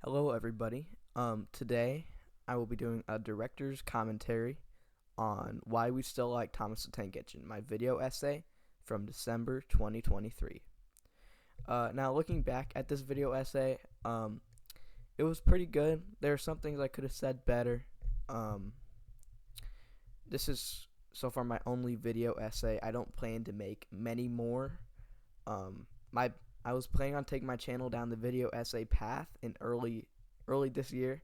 Hello, everybody. Today I will be doing a director's commentary on why we still like Thomas the Tank Engine, my video essay from December 2023. Now, looking back at this video essay, it was pretty good. There are some things I could have said better. Um, this is so far my only video essay. I don't plan to make many more. Um, my I was planning on taking my channel down the video essay path in early this year,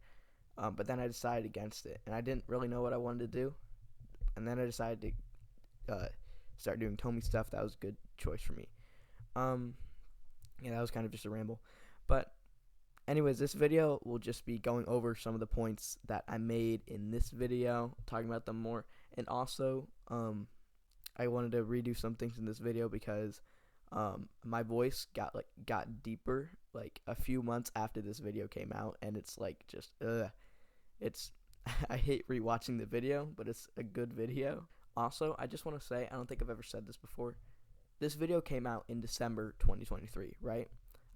but then I decided against it, and I didn't really know what I wanted to do. And then I decided to start doing Tomy stuff. That was a good choice for me. Yeah, that was kind of just a ramble. But anyways, this video will just be going over some of the points that I made in this video, talking about them more. And also, I wanted to redo some things in this video because my voice got deeper like a few months after this video came out, and it's like just it's I hate rewatching the video, but it's a good video. Also, I just want to say, I don't think I've ever said this before. This video came out in December 2023, right?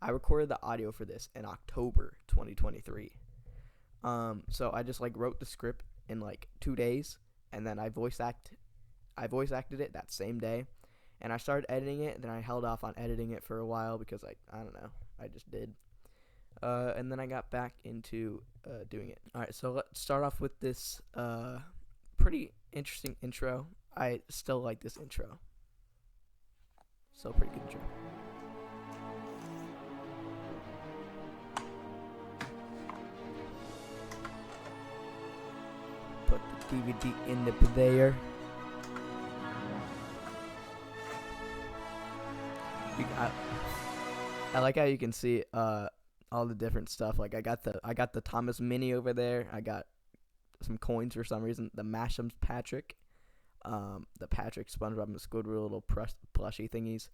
I recorded the audio for this in October 2023. So I just wrote the script in 2 days, and then I voice acted it that same day. And I started editing it, then I held off on editing it for a while because I don't know, I just did. And then I got back into doing it. Alright, so let's start off with this pretty interesting intro. I still like this intro. Still pretty good intro. Put the DVD in the player. I like how you can see all the different stuff. Like I got the Thomas Mini over there. I got some coins for some reason. The Masham's Patrick, the Patrick SpongeBob and Squidward little plushie thingies.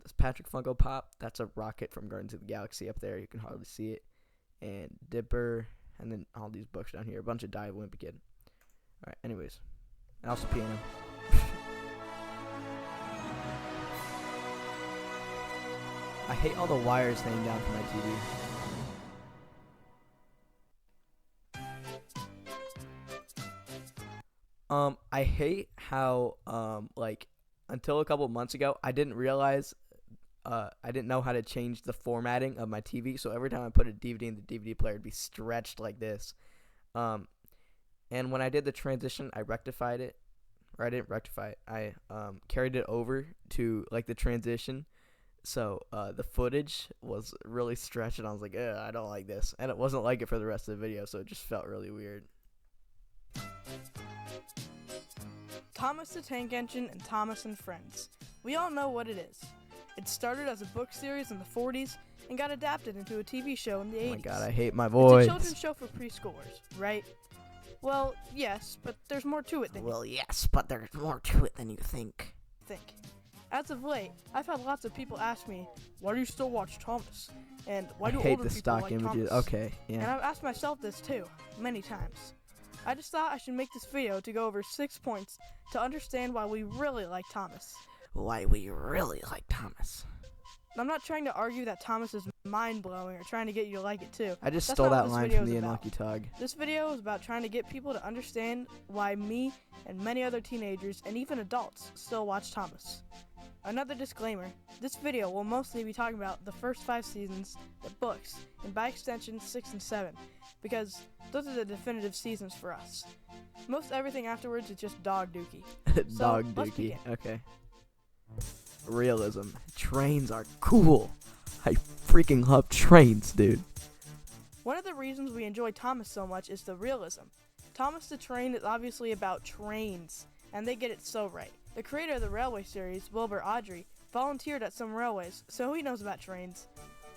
This Patrick Funko Pop. That's a rocket from Guardians of the Galaxy up there. You can hardly see it. And Dipper, and then all these books down here. A bunch of Die Wimpy Kid. All right. Anyways, and also piano. I hate all the wires hanging down from my TV. I hate how, until a couple months ago, I didn't realize, I didn't know how to change the formatting of my TV, so every time I put a DVD in the DVD player, it'd be stretched like this. And when I did the transition, I rectified it, or I didn't rectify it, I, carried it over to, the transition. So the footage was really stretched, and I was like, I don't like this. And it wasn't like it for the rest of the video, so it just felt really weird. Thomas the Tank Engine and Thomas and Friends. We all know what it is. It started as a book series in the 40s and got adapted into a TV show in the 80s. Oh my god, I hate my voice. It's a children's show for preschoolers, right? Well, yes, but there's more to it than you think. As of late, I've had lots of people ask me, why do you still watch Thomas? And why do I hate older the people stock like images. Thomas? Okay, yeah. And I've asked myself this too, many times. I just thought I should make this video to go over 6 points to understand why we really like Thomas. Why we really like Thomas. And I'm not trying to argue that Thomas is mind-blowing or trying to get you to like it too. I just That's stole not that what this line video from is the about. Unlucky Tug. This video is about trying to get people to understand why me and many other teenagers and even adults still watch Thomas. Another disclaimer, this video will mostly be talking about the first 5 seasons, the books, and by extension 6 and 7, because those are the definitive seasons for us. Most everything afterwards is just dog dookie. Dog let's dookie. begin. Okay. Realism. Trains are cool. I freaking love trains, dude. One of the reasons we enjoy Thomas so much is the realism. Thomas the Train is obviously about trains, and they get it so right. The creator of the railway series, Wilbur Awdry, volunteered at some railways, so he knows about trains.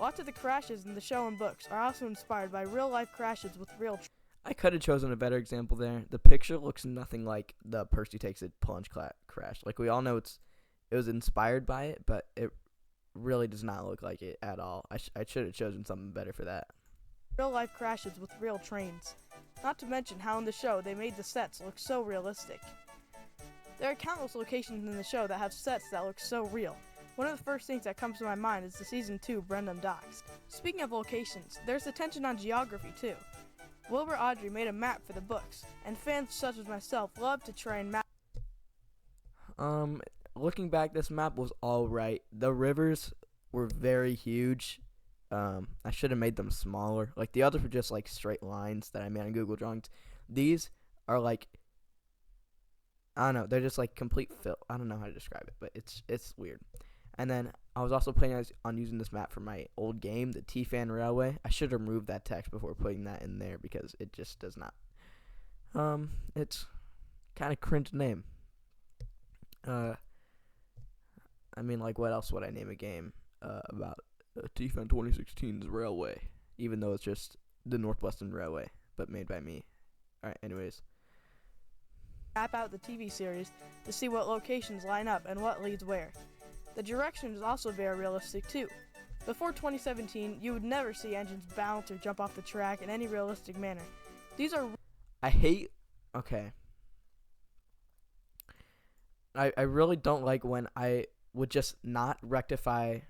Lots of the crashes in the show and books are also inspired by real-life crashes with real trains. I could have chosen a better example there. The picture looks nothing like the Percy Takes It plunge crash. Like, we all know it was inspired by it, but it really does not look like it at all. I should have chosen something better for that. Real-life crashes with real trains. Not to mention how in the show they made the sets look so realistic. There are countless locations in the show that have sets that look so real. One of the first things that comes to my mind is the Season 2 Brendam Docks. Speaking of locations, there's attention on geography too. Wilbur Audrey made a map for the books, and fans such as myself love to try and map. Looking back, this map was alright. The rivers were very huge. I should have made them smaller. Like, the others were just like straight lines that I made on Google Drawings. These are like, I don't know, they're just like complete fill. I don't know how to describe it, but it's weird. And then I was also planning on using this map for my old game, the T-Fan Railway. I should have removed that text before putting that in there because it just does not. It's kind of cringe name. I mean, like, what else would I name a game about T-Fan 2016's Railway? Even though it's just the Northwestern Railway, but made by me. Alright, anyways. Map out the TV series to see what locations line up and what leads where. The direction is also very realistic too. Before 2017, you would never see engines bounce or jump off the track in any realistic manner. These are... Okay. I really don't like when I would just not rectify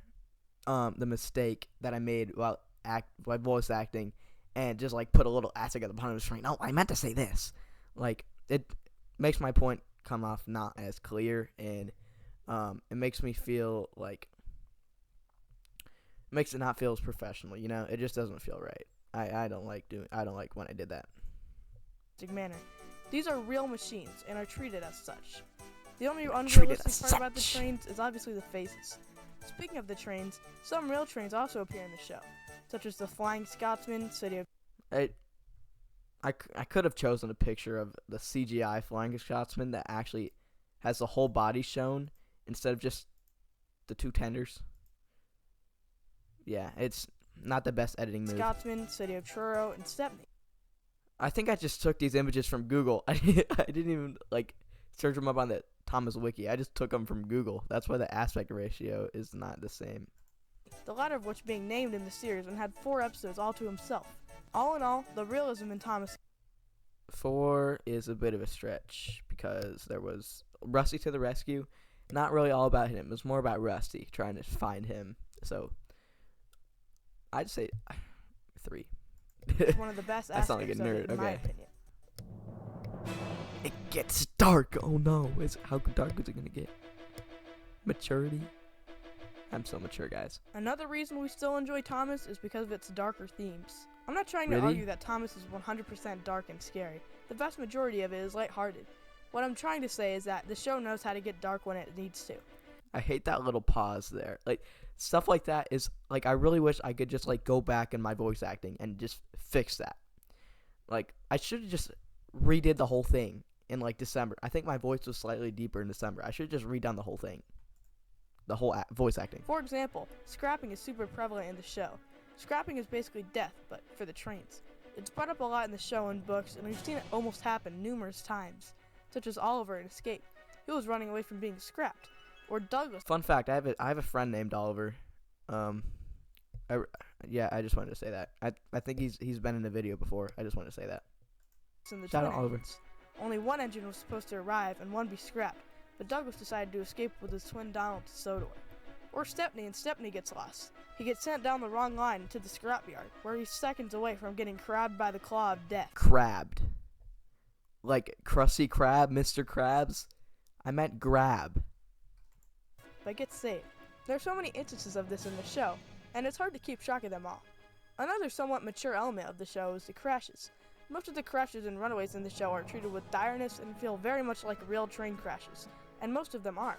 the mistake that I made while voice acting and just like put a little asterisk at the bottom of the screen. No, I meant to say this. Like, it makes my point come off not as clear, and it makes me feel like makes it not feel as professional, you know? It just doesn't feel right. I don't like when I did that. Manner. These are real machines and are treated as such. The only unrealistic part about the trains is obviously the faces. Speaking of the trains, some real trains also appear in the show, such as the Flying Scotsman, City of... I could have chosen a picture of the CGI Flying Scotsman that actually has the whole body shown instead of just the two tenders. Yeah, it's not the best editing move. Scotsman, City of Truro, and Stepney. I think I just took these images from Google. I didn't even like search them up on the Thomas Wiki. I just took them from Google. That's why the aspect ratio is not the same. The latter of which being named in the series and had 4 episodes all to himself. All in all, the realism in Thomas... 4 is a bit of a stretch because there was Rusty to the rescue. Not really all about him. It was more about Rusty trying to find him. So I'd say 3. It's one of the best I sound like a aspects of nerd. it, in my Okay. opinion. It gets dark. Oh no. How dark is it gonna get? Maturity. I'm so mature, guys. Another reason we still enjoy Thomas is because of its darker themes. I'm not trying to Really? argue that Thomas is 100% dark and scary. The vast majority of it is lighthearted. What I'm trying to say is that the show knows how to get dark when it needs to. I hate that little pause there. Like, stuff like that is, like, I really wish I could just, like, go back in my voice acting and just fix that. Like, I should have just redid the whole thing in, like, December. I think my voice was slightly deeper in December. I should have just redone the whole thing. The whole voice acting. For example, scrapping is super prevalent in the show. Scrapping is basically death, but for the trains. It's brought up a lot in the show and books, and we've seen it almost happen numerous times, such as Oliver in Escape. He was running away from being scrapped. Or Douglas. Fun fact, I have a friend named Oliver. I just wanted to say that. I think he's been in a video before. I just wanted to say that. In the Shout twin out Oliver. engines. Only one engine was supposed to arrive and one be scrapped, but Douglas decided to escape with his twin Donald to Sodor. Or Stepney, and Stepney gets lost. He gets sent down the wrong line to the scrapyard, where he's seconds away from getting crabbed by the claw of death. Crabbed. Like Krusty Krab, Mr. Krabs. I meant grab. But gets saved. There are so many instances of this in the show, and it's hard to keep track of them all. Another somewhat mature element of the show is the crashes. Most of the crashes and runaways in the show are treated with direness and feel very much like real train crashes, and most of them are.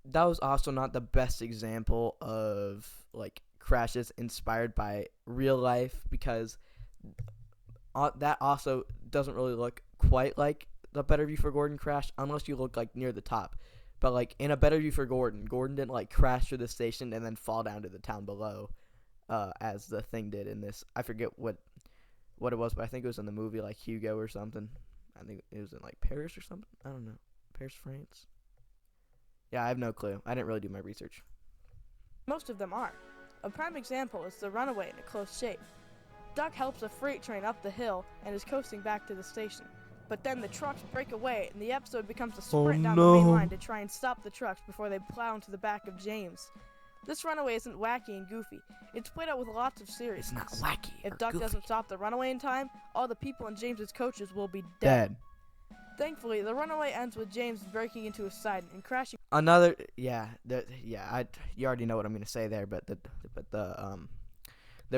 That was also not the best example of, like, crashes inspired by real life, because that also doesn't really look quite like the Better View for Gordon crash unless you look, like, near the top. But, like, in A Better View for Gordon didn't, like, crash through the station and then fall down to the town below, as the thing did in this. I forget what it was, but I think it was in the movie, like, Hugo or something. I think it was in, like, Paris or something. I don't know. Paris, France? Yeah, I have no clue. I didn't really do my research. Most of them are. A prime example is the runaway in a close shave. Duck helps a freight train up the hill and is coasting back to the station. But then the trucks break away, and the episode becomes a Oh, sprint down the main no. line to try and stop the trucks before they plow into the back of James. This runaway isn't wacky and goofy. It's played out with lots of It's seriousness. not wacky. If or Duck goofy. doesn't stop the runaway in time, all the people in James's coaches will be Dead. Thankfully, the runaway ends with James breaking into a side and crashing. Another, you already know what I'm gonna say there, but the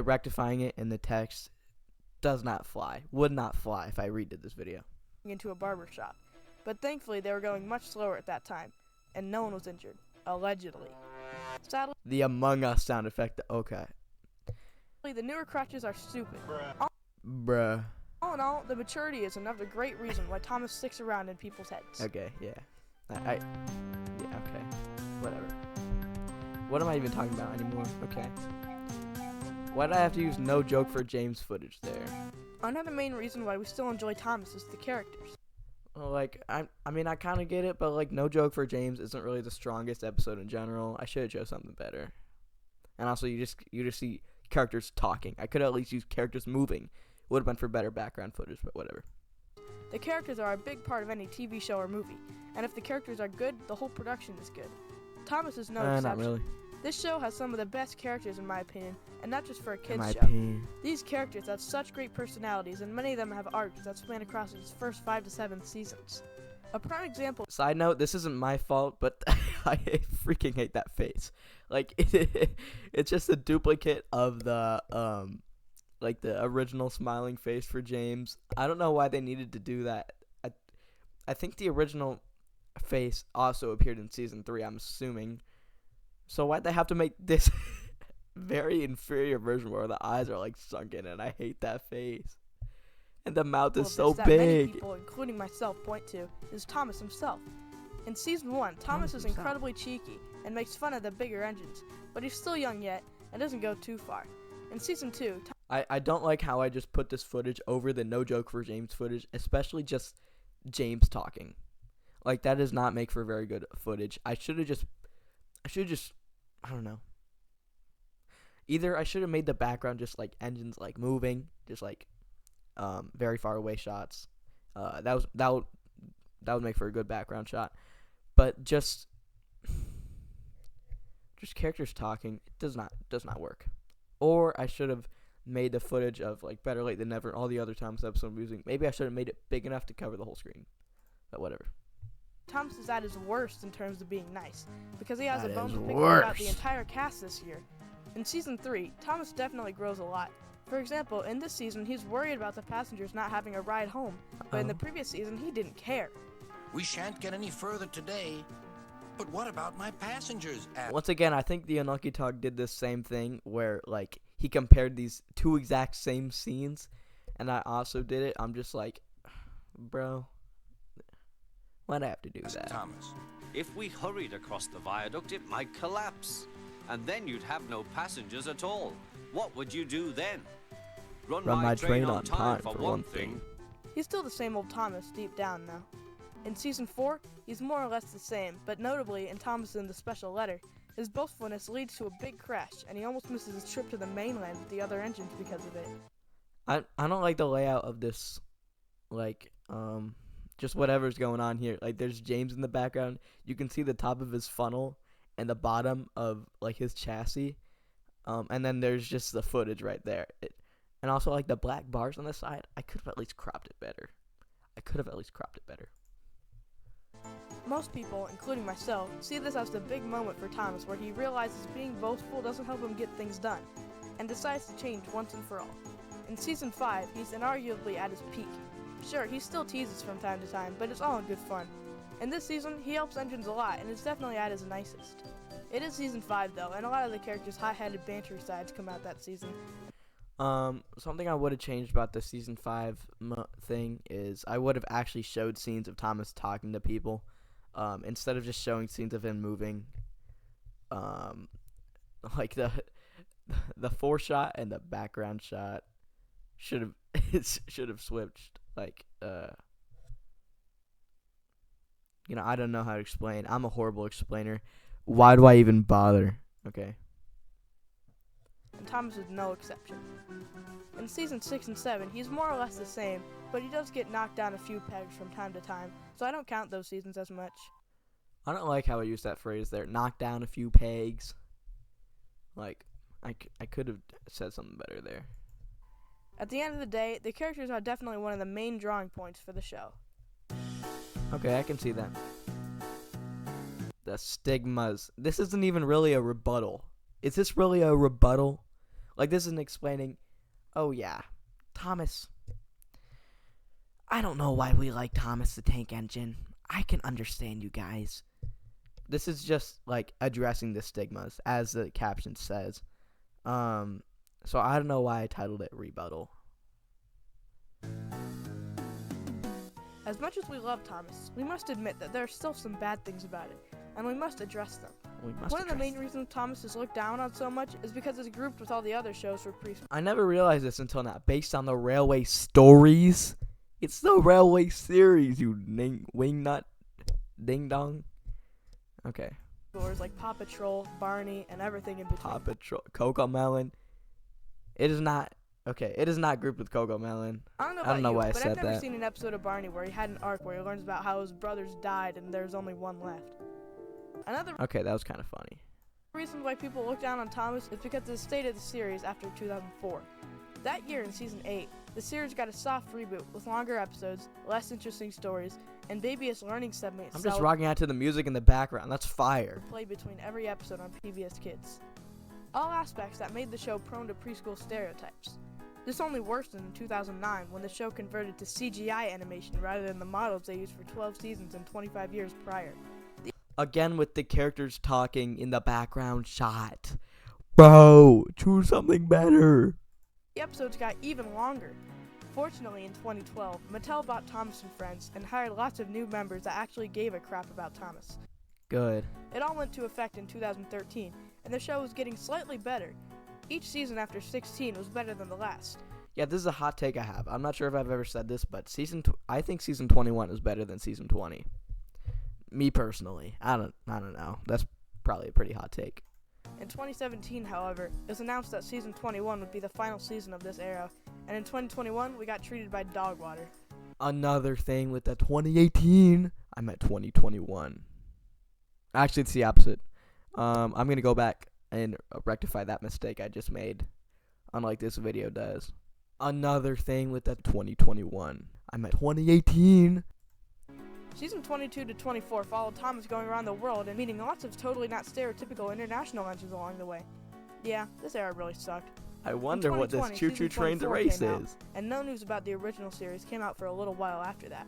rectifying it in the text does not fly. Would not fly if I redid this video. Into a barber shop. But thankfully, they were going much slower at that time, and no one was injured, allegedly. Sadly, The Among Us sound effect. Okay, the newer crutches are stupid. bruh. All in all, the maturity is another great reason why Thomas sticks around in people's heads. Okay, yeah, yeah, okay, whatever. What am I even talking about anymore? Okay. Why did I have to use no joke for James footage there? Another main reason why we still enjoy Thomas is the characters. Well, like, I mean, I kind of get it, but, like, no joke for James isn't really the strongest episode in general. I should have chose something better. And also, you just see characters talking. I could at least use characters moving. Would have been for better background footage, but whatever. The characters are a big part of any TV show or movie, and if the characters are good, the whole production is good. Thomas is no exception. Not really. This show has some of the best characters in my opinion, and not just for a In kids my show. opinion. These characters have such great personalities, and many of them have arcs that span across its first 5 to 7 seasons. A prime example. Side note, this isn't my fault, but I freaking hate that face. Like, it's just a duplicate of the like the original smiling face for James. I don't know why they needed to do that. I think the original face also appeared in season 3, I'm assuming. So why'd they have to make this very inferior version where the eyes are like sunken, and I hate that face. And the mouth is so that many big. people, including myself, point to is Thomas himself. In season 1, Thomas is himself. incredibly cheeky and makes fun of the bigger engines, but he's still young yet and doesn't go too far. In season 2, I don't like how I just put this footage over the no joke for James footage, especially just James talking. Like, that does not make for very good footage. I should have just, I don't know. Either I should have made the background just like engines like moving, just like very far away shots. That would make for a good background shot. But just characters talking, it does not work. Or I should have made the footage of like Better Late Than Never, all the other Thomas episode music. Maybe I should have made it big enough to cover the whole screen. But whatever. Thomas is at his worst in terms of being nice, because he has At a bone his to pick about worst. the entire cast this year. In season 3, Thomas definitely grows a lot. For example, in this season, he's worried about the passengers not having a ride home, but in the previous season, he didn't care. We shan't get any further today. But what about my passengers? Once again, I think the Unlucky Talk did this same thing where like he compared these two exact same scenes, and I also did it. I'm just like, bro, why'd I have to do that? Thomas. If we hurried across the viaduct, it might collapse. And then you'd have no passengers at all. What would you do then? Run my train on time for one thing. He's still the same old Thomas deep down, though. In season 4, he's more or less the same, but notably in Thomas and the Special Letter, his boastfulness leads to a big crash, and he almost misses his trip to the mainland with the other engines because of it. I don't like the layout of this, like, just whatever's going on here. Like, there's James in the background. You can see the top of his funnel and the bottom of, like, his chassis. And then there's just the footage right there. And also, like, the black bars on the side, I could have at least cropped it better. Most people, including myself, see this as the big moment for Thomas where he realizes being boastful doesn't help him get things done, and decides to change once and for all. In season 5, he's inarguably at his peak. Sure, he still teases from time to time, but it's all in good fun. In this season, he helps engines a lot, and is definitely at his nicest. It is season 5 though, and a lot of the characters' high-headed banter sides come out that season. Something I would have changed about the season 5 thing is I would have actually showed scenes of Thomas talking to people, instead of just showing scenes of him moving. Like the foreshot and the background shot should have switched. Like, I don't know how to explain. I'm a horrible explainer. Why do I even bother? Okay. and Thomas is no exception. In season 6 and 7, he's more or less the same, but he does get knocked down a few pegs from time to time, so I don't count those seasons as much. I don't like how I use that phrase there, knock down a few pegs. Like, I could have said something better there. At the end of the day, the characters are definitely one of the main drawing points for the show. Okay, I can see that. The stigmas. This isn't even really a rebuttal. Is this really a rebuttal? Like, this isn't explaining, oh yeah, Thomas. I don't know why we like Thomas the Tank Engine. I can understand you guys. This is just, like, addressing the stigmas, as the caption says. So I don't know why I titled it Rebuttal. As much as we love Thomas, we must admit that there are still some bad things about it, and we must address them. One of the main reasons Thomas is looked down on so much is because it's grouped with all the other shows for preschool. I never realized this until now. Based on the Railway Stories? It's the Railway series, you wingnut ding dong. Okay. Like Paw Patrol, Barney, and everything in between. Paw Patrol, Cocomelon. It is not. Okay, it is not grouped with Cocomelon. I don't know why I said that. But I've never seen an episode of Barney where he had an arc where he learns about how his brothers died and there's only one left. Okay, that was kind of funny. Reason why people look down on Thomas is because of the state of the series after 2004. That year in season 8, the series got a soft reboot with longer episodes, less interesting stories, and babyish learning segments. I'm just rocking out to the music in the background. That's fire. Play between every episode on PBS Kids. All aspects that made the show prone to preschool stereotypes. This only worsened in 2009 when the show converted to CGI animation rather than the models they used for 12 seasons and 25 years prior. Again with the characters talking in the background shot. Bro, choose something better. The episodes got even longer. Fortunately, in 2012, Mattel bought Thomas and Friends and hired lots of new members that actually gave a crap about Thomas. Good. It all went to effect in 2013, and the show was getting slightly better. Each season after 16 was better than the last. Yeah, this is a hot take I have. I'm not sure if I've ever said this, but I think season 21 is better than season 20. Me personally. I don't know. That's probably a pretty hot take. In 2017, however, it was announced that season 21 would be the final season of this era, and in 2021, we got treated by dog water. Another thing with the 2018, I meant 2021. Actually, it's the opposite. I'm going to go back and rectify that mistake I just made, unlike this video does. Another thing with the 2021, I meant 2018. Season 22 to 24 followed Thomas going around the world and meeting lots of totally not stereotypical international legends along the way. Yeah, this era really sucked. I wonder what this Choo-Choo Train to Race is. And no news about the original series came out for a little while after that.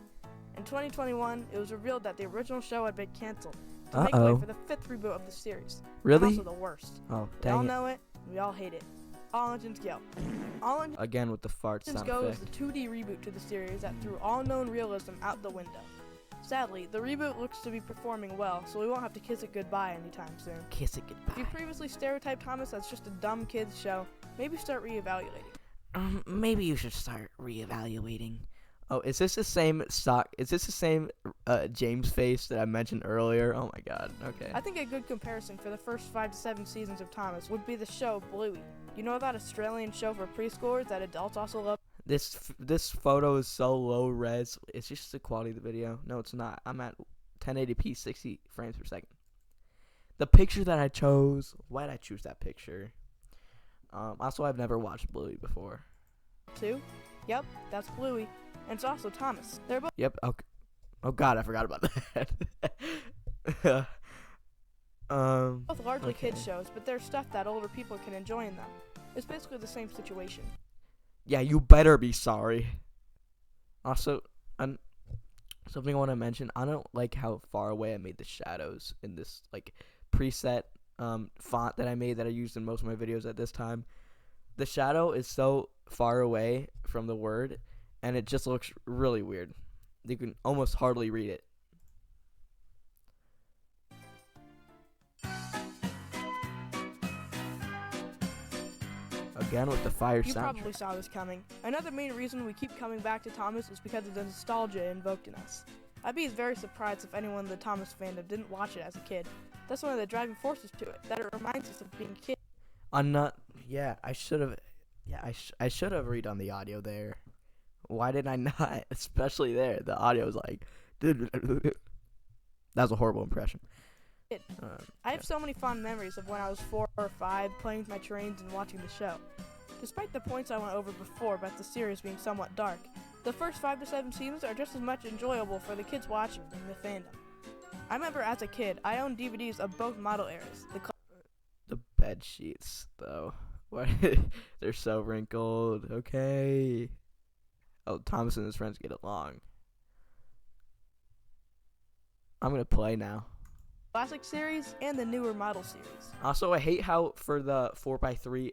In 2021, it was revealed that the original show had been canceled to make way for the 5th reboot of the series. Really? And also the worst. Oh, dang it. We all know it, and we all hate it. All Engines Go. Again with the fart sound Go effect. is the 2D reboot to the series that threw all known realism out the window. Sadly, the reboot looks to be performing well, so we won't have to kiss it goodbye anytime soon. Kiss it goodbye. If you previously stereotyped Thomas as just a dumb kid's show, maybe start reevaluating. Maybe you should start reevaluating. Oh, is this the same James face that I mentioned earlier? Oh my god, okay. I think a good comparison for the first 5 to 7 seasons of Thomas would be the show Bluey. You know that Australian show for preschoolers that adults also love? This photo is so low res. It's just the quality of the video. No, it's not. I'm at 1080p, 60 frames per second. The picture that I chose. Why did I choose that picture? Also, I've never watched Bluey before. Two? Yep, that's Bluey. And it's also Thomas. They're both. Yep. Okay. Oh God, I forgot about that. Both largely kids shows, but there's stuff that older people can enjoy in them. It's basically the same situation. Yeah, you better be sorry. Also, something I want to mention. I don't like how far away I made the shadows in this like preset font that I made that I used in most of my videos at this time. The shadow is so far away from the word, and it just looks really weird. You can almost hardly read it. Again with the fire soundtrack. You probably saw this coming. Another main reason we keep coming back to Thomas is because of the nostalgia invoked in us. I'd be very surprised if anyone in the Thomas fandom didn't watch it as a kid. That's one of the driving forces to it, that it reminds us of being kids. I'm not. Yeah, I should have. Yeah, I should have read on the audio there. Why did I not? Especially there, the audio was like. That was a horrible impression. I have so many fond memories of when I was 4 or 5 playing with my trains and watching the show. Despite the points I went over before about the series being somewhat dark, the first 5 to 7 seasons are just as much enjoyable for the kids watching than the fandom. I remember as a kid, I owned DVDs of both model eras. The bed sheets, though, they're so wrinkled. Okay. Oh, Thomas and his friends get along. I'm gonna play now. Classic series and the newer model series. Also, I hate how for the 4x3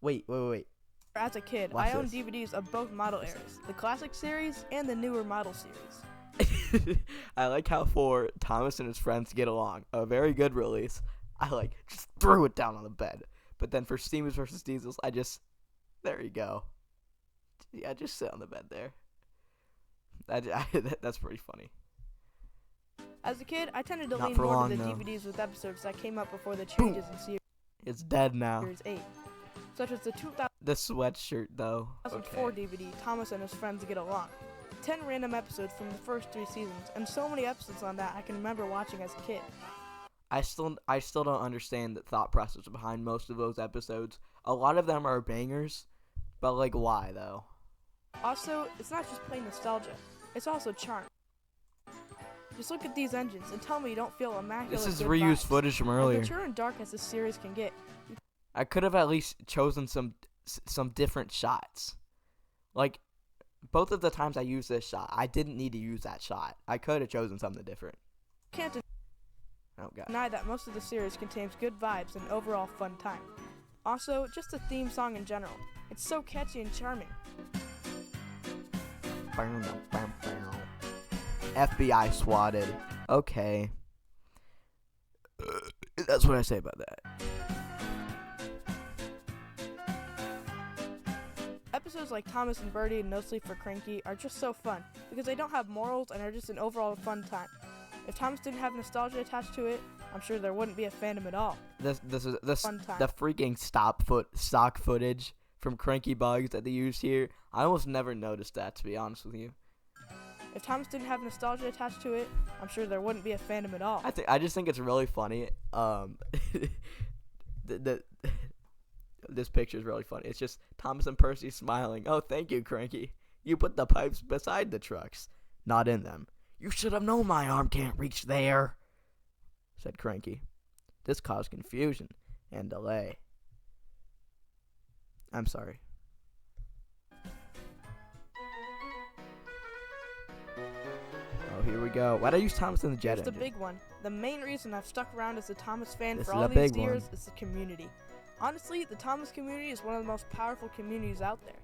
wait. As a kid, Watch I owned this. DVDs of both model eras, the classic series and the newer model series. I like how for Thomas and his friends get along. A very good release. I just threw it down on the bed. But then for Steamers versus Diesels, there you go. Yeah, just sit on the bed there. That's pretty funny. As a kid, I tended to Not lean for more long, to the though. DVDs with episodes that came up before the changes in It's dead now. Series 8, such as the The sweatshirt, though. 2004 Okay. DVD, Thomas and His Friends Get Along. 10 random episodes from the first 3 seasons, and so many episodes on that I can remember watching as a kid. I still don't understand the thought process behind most of those episodes. A lot of them are bangers, but why though? Also, it's not just plain nostalgia, it's also charm. Just look at these engines and tell me you don't feel immaculate. This is good reused vibes. footage from As earlier. mature and dark as this series can get, I could have at least chosen some different shots. Both of the times I used this shot, I didn't need to use that shot. I could have chosen something different. you can't Oh god. deny that most of the series contains good vibes and overall fun time. Also, just the theme song in general. It's so catchy and charming. FBI swatted. Okay. That's what I say about that. Episodes like Thomas and Birdie and No Sleep for Cranky are just so fun because they don't have morals and are just an overall fun time. If Thomas didn't have nostalgia attached to it, I'm sure there wouldn't be a fandom at all. This Fun time. the freaking stock footage from Cranky Bugs that they used here. I almost never noticed that, to be honest with you. If Thomas didn't have nostalgia attached to it, I'm sure there wouldn't be a fandom at all. I just think it's really funny. This picture is really funny. It's just Thomas and Percy smiling. Oh, thank you, Cranky. You put the pipes beside the trucks, not in them. You should have known my arm can't reach there, said Cranky. This caused confusion and delay. I'm sorry. Oh, here we go. Why'd I use Thomas and the Jet Here's the Engine? big one. The main reason I've stuck around as a Thomas fan This for is all the these big one. years is the community. Honestly, the Thomas community is one of the most powerful communities out there.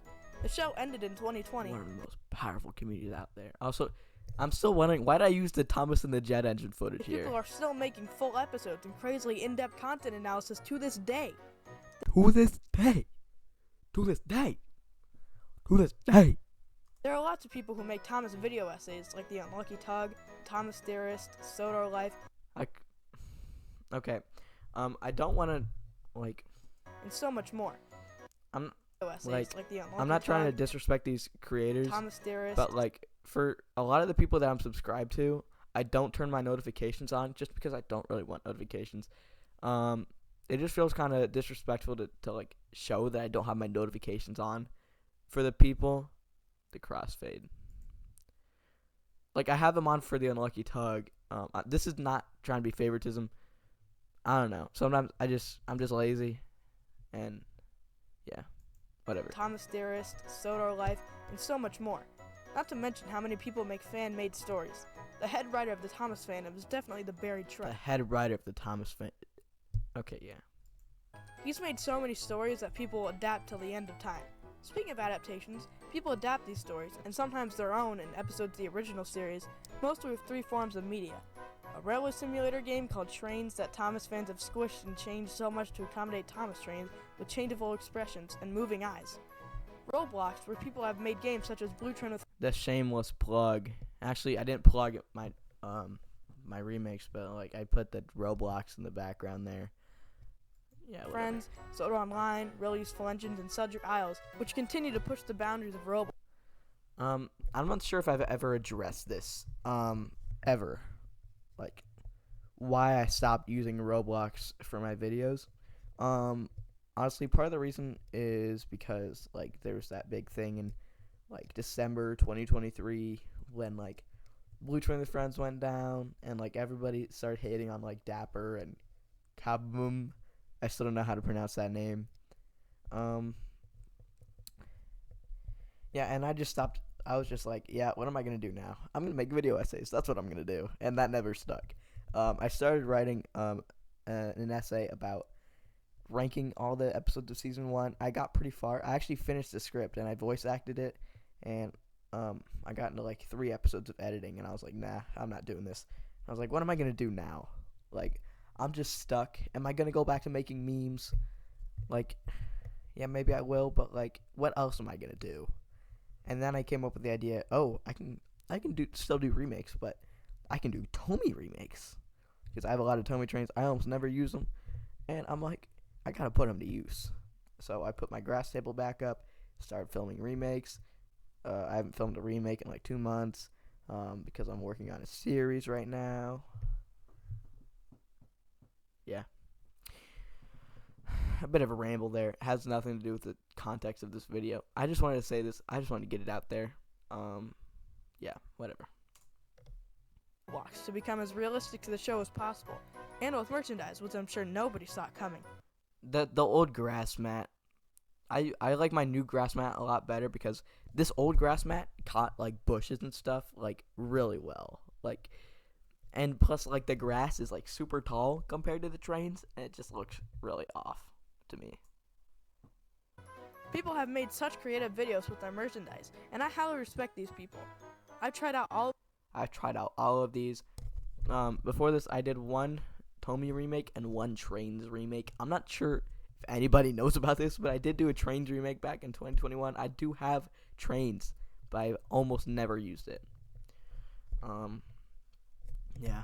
The show ended in 2020. One of the most powerful communities out there. Also, I'm still wondering, why did I use the Thomas and the Jet Engine footage People here? are still making full episodes and crazily in-depth content analysis to this day. To this day. To this day. To this day. There are lots of people who make Thomas video essays, like The Unlucky Tug, Thomas Theorist, Sodar Life, Okay. I don't want to, and so much more. I'm- Video essays, like The Unlucky I'm not trying to Tug, disrespect these creators, Thomas Theorist, but for a lot of the people that I'm subscribed to, I don't turn my notifications on just because I don't really want notifications. It just feels kind of disrespectful to show that I don't have my notifications on for the people. The crossfade. I have them on for The Unlucky Tug. This is not trying to be favoritism. I don't know. Sometimes I'm just lazy, and yeah, whatever. Thomas Theorist, Sodar Life, and so much more. Not to mention how many people make fan-made stories. The head writer of the Thomas fandom is definitely the buried The treasure. head writer of the Thomas fan. Okay, yeah. He's made so many stories that people adapt till the end of time. Speaking of adaptations, people adapt these stories, and sometimes their own in episodes of the original series, mostly with 3 forms of media. A railway simulator game called Trains that Thomas fans have squished and changed so much to accommodate Thomas trains with changeable expressions and moving eyes. Roblox, where people have made games such as Blue Train with The shameless plug. Actually, I didn't plug my my remakes, but I put the Roblox in the background there. Yeah, whatever. Friends, Soda Online, Real Useful Engines, and Cedric Isles, which continue to push the boundaries of Roblox. I'm not sure if I've ever addressed this. Ever. Like, why I stopped using Roblox for my videos. Honestly, part of the reason is because, like, there was that big thing in, like, December 2023 when, like, Blue Twin and Friends went down and, like, everybody started hating on, like, Dapper and Kaboom. I still don't know how to pronounce that name. Yeah, and I just stopped. I was just like, yeah, what am I going to do now? I'm going to make video essays. That's what I'm going to do. And that never stuck. I started writing an essay about ranking all the episodes of Season 1. I got pretty far. I actually finished the script, and I voice acted it. And I got into, like, 3 episodes of editing, and I was like, nah, I'm not doing this. I was like, what am I going to do now? Like, I'm just stuck. Am I going to go back to making memes? Like, yeah, maybe I will, but, like, what else am I going to do? And then I came up with the idea, oh, I can still do remakes, but I can do Tomy remakes. Because I have a lot of Tomy trains. I almost never use them. And I'm like, I got to put them to use. So I put my grass table back up, started filming remakes. I haven't filmed a remake in like 2 months because I'm working on a series right now. Yeah. A bit of a ramble there. It has nothing to do with the context of this video. I just wanted to say this. I just wanted to get it out there. Yeah, whatever. Blocks to become as realistic to the show as possible, and with merchandise, which I'm sure nobody saw coming. The old grass mat. I like my new grass mat a lot better because this old grass mat caught like bushes and stuff like really well. Like, and plus like the grass is like super tall compared to the trains, and it just looks really off to me. People have made such creative videos with their merchandise, and I highly respect these people. I've tried out all of these. Before this, I did 1 Tomy remake and 1 Trains remake. I'm not sure if anybody knows about this, but I did do a Trains remake back in 2021. I do have Trains, but I've almost never used it. Yeah.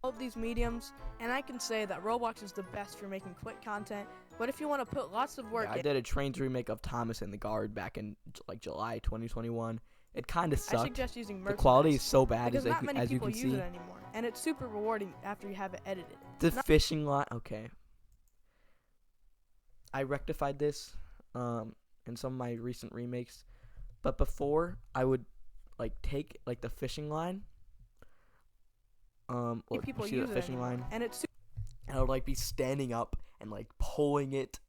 All of these mediums, and I can say that Roblox is the best for making quick content, but if you want to put lots of work Yeah, I did a Trains remake of Thomas and the Guard back in like July 2021. It kind of I sucked. suggest using The merchandise. quality is so bad because not many as you people can use see. it anymore, and it's super rewarding after you have it edited. The fishing line. Okay. I rectified this in some of my recent remakes, but before I would like take like the fishing line. Look, People you see use the it fishing anymore, line, and it's and I would like be standing up and like pulling it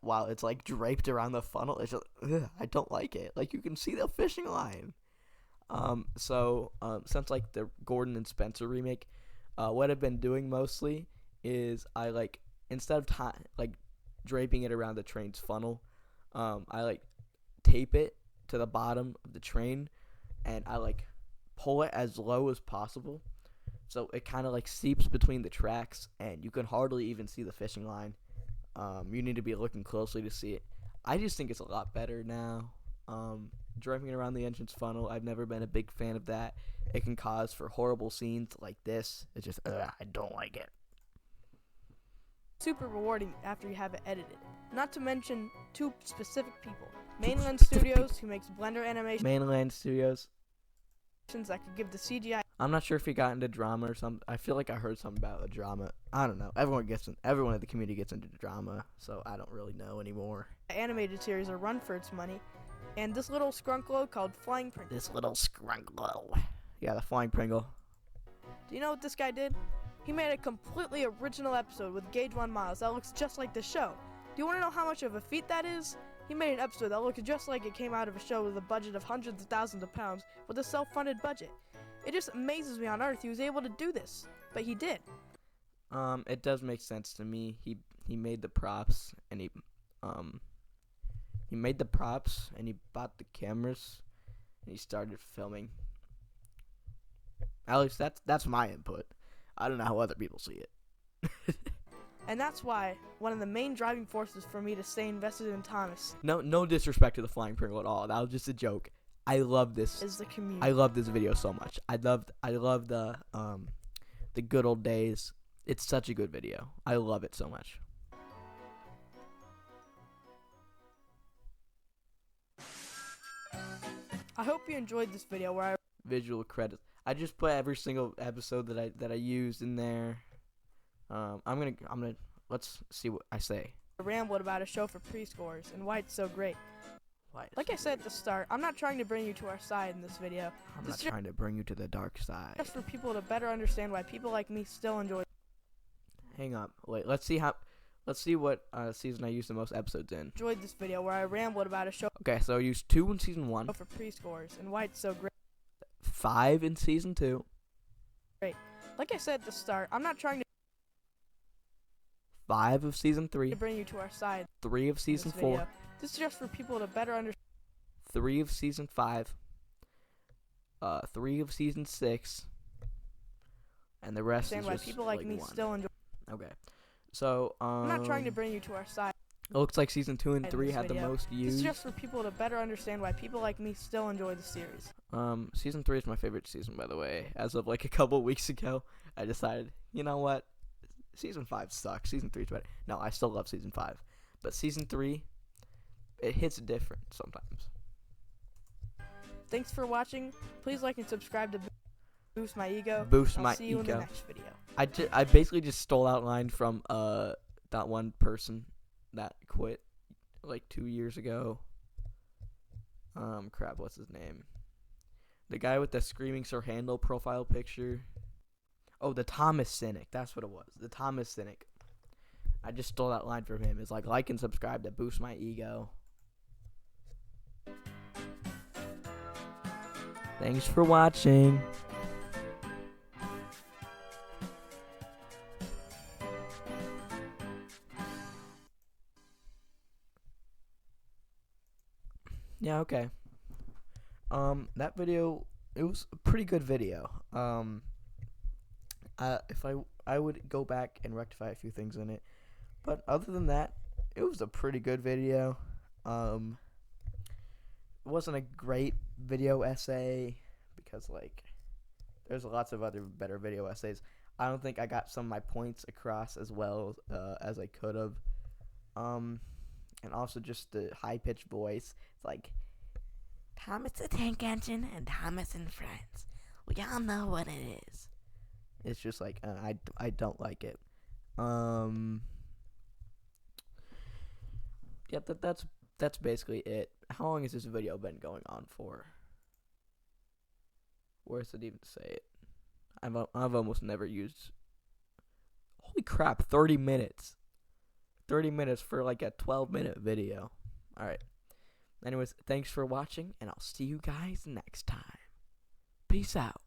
while it's like draped around the funnel. It's just I don't like it. Like you can see the fishing line. So since like the Gordon and Spencer remake, what I've been doing mostly is I like instead of like draping it around the train's funnel, I like tape it to the bottom of the train, and I like pull it as low as possible, so it kind of like seeps between the tracks, and you can hardly even see the fishing line. You need to be looking closely to see it. I just think it's a lot better now. Driving it around the entrance funnel, I've never been a big fan of that. It can cause for horrible scenes like this. It's just, I don't like it. super rewarding after you have it edited. Not to mention 2 specific people. Mainland Studios, who makes Blender animations Mainland Studios. that could give the CGI I'm not sure if he got into drama or something. I feel like I heard something about a drama. I don't know. Everyone in the community gets into drama, so I don't really know anymore. animated series are run for its money. And this little skrunklo called Flying Pringle. This little scrunklo. Yeah, the Flying Pringle. Do you know what this guy did? He made a completely original episode with Gage 1 Miles that looks just like the show. Do you want to know how much of a feat that is? He made an episode that looks just like it came out of a show with a budget of hundreds of thousands of pounds with a self-funded budget. It just amazes me on earth he was able to do this, but he did. It does make sense to me. He made the props and he bought the cameras and he started filming. At least that's my input. I don't know how other people see it. And that's why one of the main driving forces for me to stay invested in Thomas No disrespect to the Flying Pringle at all. That was just a joke. I love this. is the community. I love this video so much. I love the good old days. It's such a good video. I love it so much. I hope you enjoyed this video where I visual credits. I just put every single episode that I used in there. I'm gonna let's see what I say. rambled about a show for preschoolers and why it's so great. Why? Like I said at the start, I'm not trying to bring you to our side in this video. I'm This not is trying to bring you to the dark side. just for people to better understand why people like me still enjoy. Hang on, wait. Let's see what season I used the most episodes in. Enjoyed this video where I rambled about a show Okay, so I used 2 in season 1, for preschoolers and why it's so great. 5 in season 2, Like I said at the start, I'm not trying 5 of season 3, to bring you to our side 3 of in season this 4, video. This is just for people to better understand 3 of season 5, 3 of season 6, and the rest is why just people like me 1. still enjoy. Okay, so I'm not trying to bring you to our side it looks like season 2 and in 3 this had the video. most This is views. just for people to better understand why people like me still enjoy the series. Season 3 is my favorite season, by the way. As of like a couple weeks ago, I decided, you know what? Season 5 sucks. Season 3 is better. No, I still love season 5. But season 3, it hits different sometimes. Thanks for watching. Please like and subscribe to boost my ego. Boost I'll my see you in the ego. next video. I basically just stole that line from that one person that quit like 2 years ago. Crap, what's his name? The guy with the Screaming Sir Handel profile picture. Oh, the Thomas Cynic. That's what it was. The Thomas Cynic. I just stole that line from him. It's like and subscribe to boost my ego. Thanks for watching. Yeah, okay. That video, it was a pretty good video. If I would go back and rectify a few things in it, but other than that, it was a pretty good video. It wasn't a great video essay because like there's lots of other better video essays. I don't think I got some of my points across as well as I could have. And also just the high-pitched voice. It's like, Thomas the Tank Engine and Thomas and Friends. We all know what it is. It's just like, I don't like it. Yeah, that's basically it. How long has this video been going on for? Where does it even say it? I've almost never used. Holy crap, 30 minutes. 30 minutes for like a 12-minute video. Alright. Anyways, thanks for watching, and I'll see you guys next time. Peace out.